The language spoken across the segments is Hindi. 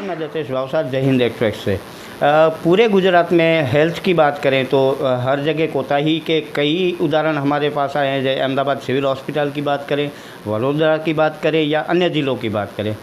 मैं जतेश भावसार, जय हिंद एक्सप्रेस से। पूरे गुजरात में हेल्थ की बात करें तो हर जगह कोताही के कई उदाहरण हमारे पास आए हैं। जैसे अहमदाबाद सिविल हॉस्पिटल की बात करें, वडोदरा की बात करें या अन्य ज़िलों की बात करें,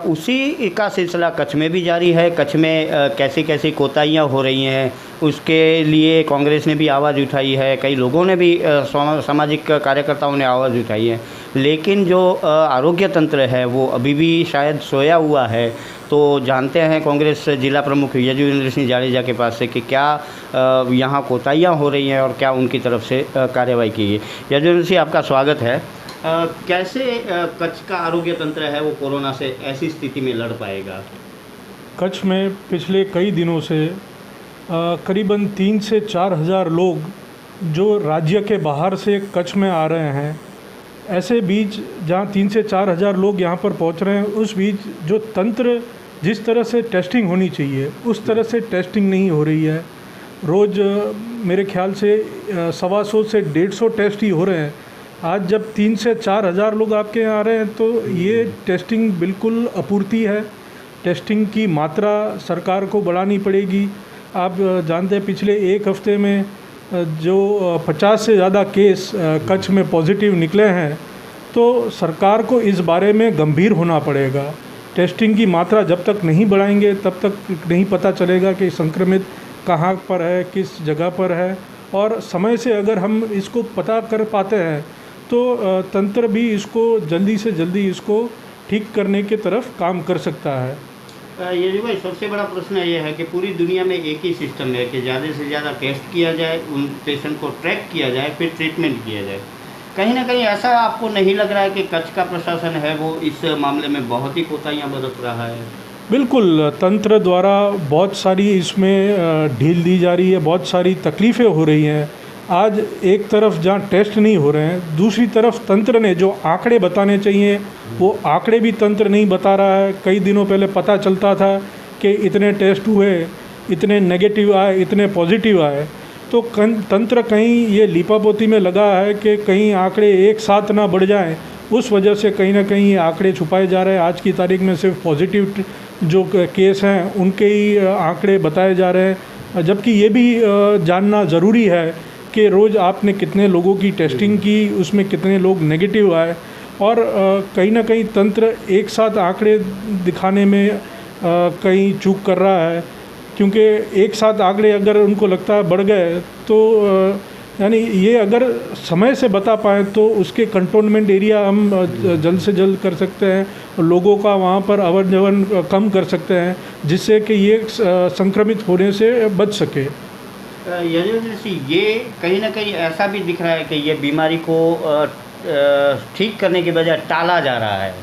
उसी का सिलसिला कच्छ में भी जारी है। कच्छ में कैसी कैसी कोताहियाँ हो रही हैं, उसके लिए कांग्रेस ने भी आवाज़ उठाई है, कई लोगों ने भी सामाजिक कार्यकर्ताओं ने आवाज़ उठाई है। लेकिन जो आरोग्य तंत्र है वो अभी भी शायद सोया हुआ है। तो जानते हैं कांग्रेस जिला प्रमुख यजुवेंद्र सिंह जाडेजा के पास से कि क्या यहाँ कोताहियाँ हो रही हैं और क्या उनकी तरफ से कार्रवाई की गई। यजुवेंद्र सिंह, आपका स्वागत है। कैसे कच्छ का आरोग्य तंत्र है वो कोरोना से ऐसी स्थिति में लड़ पाएगा? कच्छ में पिछले कई दिनों से करीबन 3 से 4 हज़ार लोग जो राज्य के बाहर से कच्छ में आ रहे हैं, ऐसे बीच जहाँ 3 से 4 हज़ार लोग यहाँ पर पहुँच रहे हैं, उस बीच जो तंत्र जिस तरह से टेस्टिंग होनी चाहिए उस तरह से टेस्टिंग नहीं हो रही है। रोज़ मेरे ख्याल से 125 से 150 टेस्ट ही हो रहे हैं। आज जब 3 से 4 हज़ार लोग आपके यहाँ आ रहे हैं तो ये टेस्टिंग बिल्कुल अपूर्ति है। टेस्टिंग की मात्रा सरकार को बढ़ानी पड़ेगी। आप जानते हैं पिछले एक हफ़्ते में जो 50 से ज़्यादा केस कच्छ में पॉजिटिव निकले हैं, तो सरकार को इस बारे में गंभीर होना पड़ेगा। टेस्टिंग की मात्रा जब तक नहीं बढ़ाएंगे तब तक नहीं पता चलेगा कि संक्रमित कहाँ पर है, किस जगह पर है। और समय से अगर हम इसको पता कर पाते हैं तो तंत्र भी इसको जल्दी से जल्दी इसको ठीक करने की तरफ काम कर सकता है। ये जो भाई सबसे बड़ा प्रश्न ये है कि पूरी दुनिया में एक ही सिस्टम है कि ज़्यादा से ज़्यादा टेस्ट किया जाए, उन पेशेंट को ट्रैक किया जाए, फिर ट्रीटमेंट किया जाए। कहीं ना कहीं ऐसा आपको नहीं लग रहा है कि कच्छ का प्रशासन है वो इस मामले में बहुत ही कोताहियाँ बरत रहा है? बिल्कुल, तंत्र द्वारा बहुत सारी इसमें ढील दी जा रही है, बहुत सारी तकलीफ़ें हो रही हैं। आज एक तरफ जहाँ टेस्ट नहीं हो रहे हैं, दूसरी तरफ तंत्र ने जो आंकड़े बताने चाहिए वो आंकड़े भी तंत्र नहीं बता रहा है। कई दिनों पहले पता चलता था कि इतने टेस्ट हुए, इतने नेगेटिव आए, इतने पॉजिटिव आए। तो तंत्र कहीं ये लीपापोती में लगा है कि कहीं आंकड़े एक साथ ना बढ़ जाएं, उस वजह से कहीं ना कहीं ये आंकड़े छुपाए जा रहे हैं। आज की तारीख में सिर्फ पॉजिटिव जो केस हैं उनके ही आंकड़े बताए जा रहे हैं, जबकि ये भी जानना ज़रूरी है कि रोज़ आपने कितने लोगों की टेस्टिंग की, उसमें कितने लोग नेगेटिव आए। और कहीं ना कहीं तंत्र एक साथ आंकड़े दिखाने में कहीं चूक कर रहा है, क्योंकि एक साथ आंकड़े अगर उनको लगता है बढ़ गए तो यानी ये अगर समय से बता पाएँ तो उसके कंटोनमेंट एरिया हम जल्द से जल्द कर सकते हैं, लोगों का वहाँ पर अवन जवन कम कर सकते हैं, जिससे कि ये संक्रमित होने से बच सके। यजुवेंद्र सिंह, ये कहीं ना कहीं ऐसा भी दिख रहा है कि ये बीमारी को ठीक करने के बजाय टाला जा रहा है।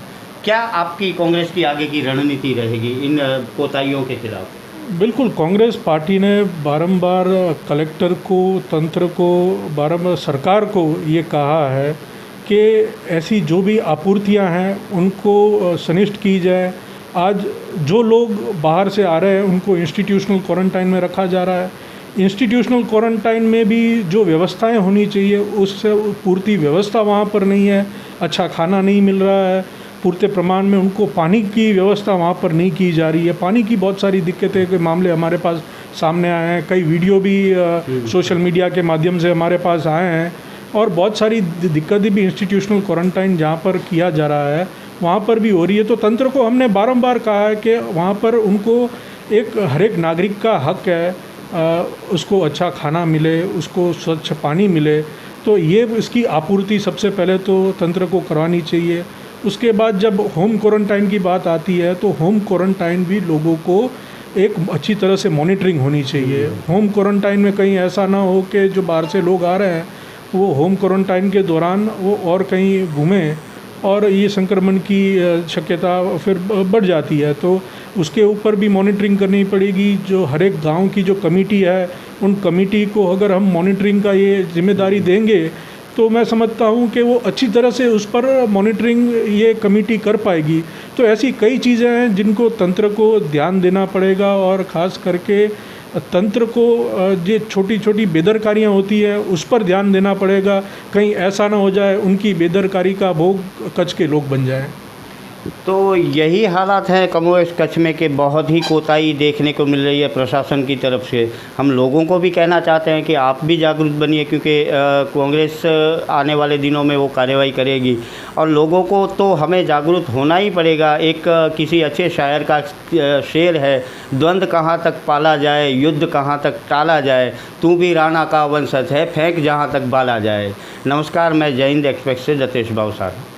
क्या आपकी कांग्रेस की आगे की रणनीति रहेगी इन कोताहियों के खिलाफ? बिल्कुल, कांग्रेस पार्टी ने बारंबार कलेक्टर को, तंत्र को, बारंबार सरकार को ये कहा है कि ऐसी जो भी आपूर्तियां हैं उनको सुनिश्चित की जाए। आज जो लोग बाहर से आ रहे हैं उनको इंस्टीट्यूशनल क्वारंटाइन में रखा जा रहा है। इंस्टीट्यूशनल क्वारंटाइन में भी जो व्यवस्थाएं होनी चाहिए उससे पूर्ति व्यवस्था वहाँ पर नहीं है। अच्छा खाना नहीं मिल रहा है, पूर्ति प्रमाण में उनको पानी की व्यवस्था वहाँ पर नहीं की जा रही है। पानी की बहुत सारी दिक्कतें के मामले हमारे पास सामने आए हैं, कई वीडियो भी सोशल मीडिया के माध्यम से हमारे पास आए हैं। और बहुत सारी दिक्कतें भी इंस्टीट्यूशनल क्वारंटाइन जहाँ पर किया जा रहा है वहाँ पर भी हो रही है। तो तंत्र को हमने बारंबार कहा है कि वहाँ पर उनको हर एक नागरिक का हक है, उसको अच्छा खाना मिले, उसको स्वच्छ पानी मिले। तो ये इसकी आपूर्ति सबसे पहले तो तंत्र को करवानी चाहिए। उसके बाद जब होम क्वारंटाइन की बात आती है तो होम क्वारंटाइन भी लोगों को एक अच्छी तरह से मॉनिटरिंग होनी चाहिए। होम क्वारंटाइन में कहीं ऐसा ना हो कि जो बाहर से लोग आ रहे हैं वो होम क्वारंटाइन के दौरान वो और कहीं घूमें और ये संक्रमण की शक्यता फिर बढ़ जाती है। तो उसके ऊपर भी मॉनिटरिंग करनी पड़ेगी। जो हर एक गाँव की जो कमेटी है उन कमेटी को अगर हम मॉनिटरिंग का ये जिम्मेदारी देंगे तो मैं समझता हूँ कि वो अच्छी तरह से उस पर मॉनिटरिंग ये कमेटी कर पाएगी। तो ऐसी कई चीज़ें हैं जिनको तंत्र को ध्यान देना पड़ेगा और ख़ास करके तंत्र को जो छोटी छोटी बेदरकारियाँ होती है उस पर ध्यान देना पड़ेगा। कहीं ऐसा ना हो जाए उनकी बेदरकारी का भोग कच्छ के लोग बन जाएं। तो यही हालात हैं कमोवेश कच्छ में कि बहुत ही कोताही देखने को मिल रही है प्रशासन की तरफ से। हम लोगों को भी कहना चाहते हैं कि आप भी जागरूक बनिए, क्योंकि कांग्रेस आने वाले दिनों में वो कार्रवाई करेगी और लोगों को तो हमें जागरूक होना ही पड़ेगा। एक किसी अच्छे शायर का शेर है, द्वंद्व कहाँ तक पाला जाए, युद्ध कहाँ तक टाला जाए, तू भी राणा का वंशज है, फेंक जहाँ तक बाला जाए। नमस्कार, मैं जय हिंद एक्सप्रेस से जतेश भावसार।